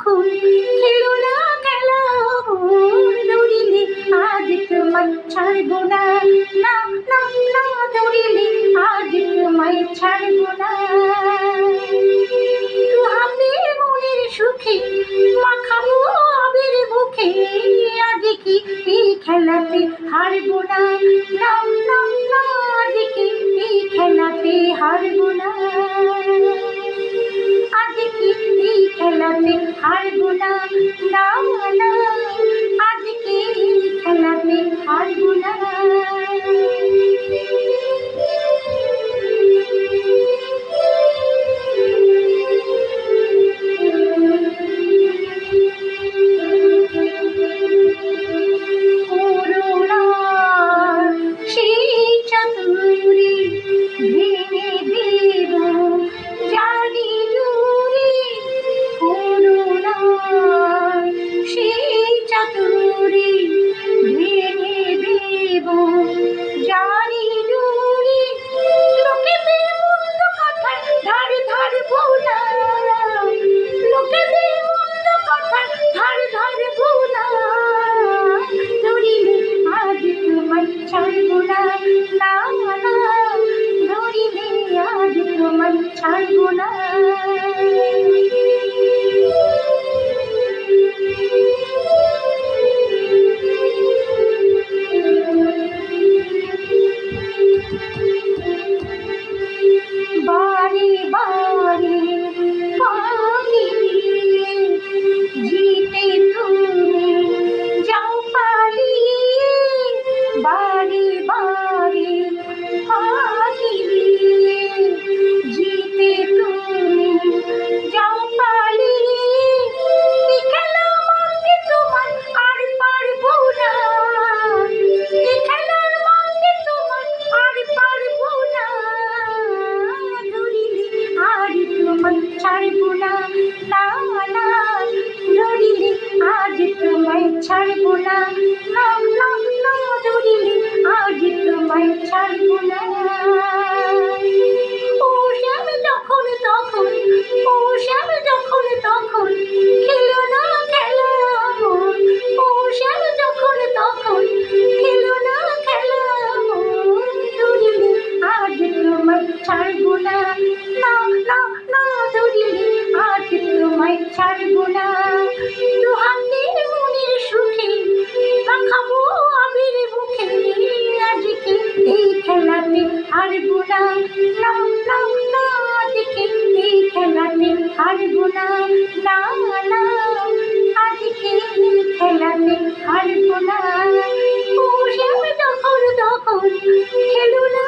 তখন খেলো না খেলা ধরিলে আজ তোমায় ছাড়বো না, না না না ধরিলে আজ তোমায় ছাড়বো না। হাতে মনের সুখে মাখাবো আবির মুখে, আজ কি এই খেলাতে হারবো না, না না না আজ কি এই খেলাতে হারবো না, আজ কি এই খেলাতে হারবো না, না না আজ কি এই খেলাতে হারবো না। ছাড়বো না, না না ধরিলে আজ তোমায় ছাড়বো না। বারে বারে পাখি জিতে তুমি যাও পালিয়ে, বারে বারে পাখি জিতে তুমি যাও পালিয়ে, এই খেলা মানতে তোমার আর পারবো না, এই খেলার মানতে তোমার আর পারবো না, আর তোমায় ছাড়বো না, না না ধরিলে আজ তোমায় ছাড়বো না, না না না ধরিলে আজ তোমায় ছাড়বো না। ও শ্যাম যখন তখন, ও শ্যাম যখন তখন খেলো না খেলা, ও শ্যাম যখন তখন খেলো না খেলা, ধরিলে আজ তোমায় ছাড়বো না, না না না ধরিলে আজ তোমায় ছাড়বো না। দু হাতে মনের সুখে মাখাবো আবির মুখে, আজ কি এই খেলাতে হারবো না, না না না আজ কি এই খেলাতে হারবো না, না না আজ কি এই খেলাতে হারবো না। ও শ্যাম যখন তখন খেলো না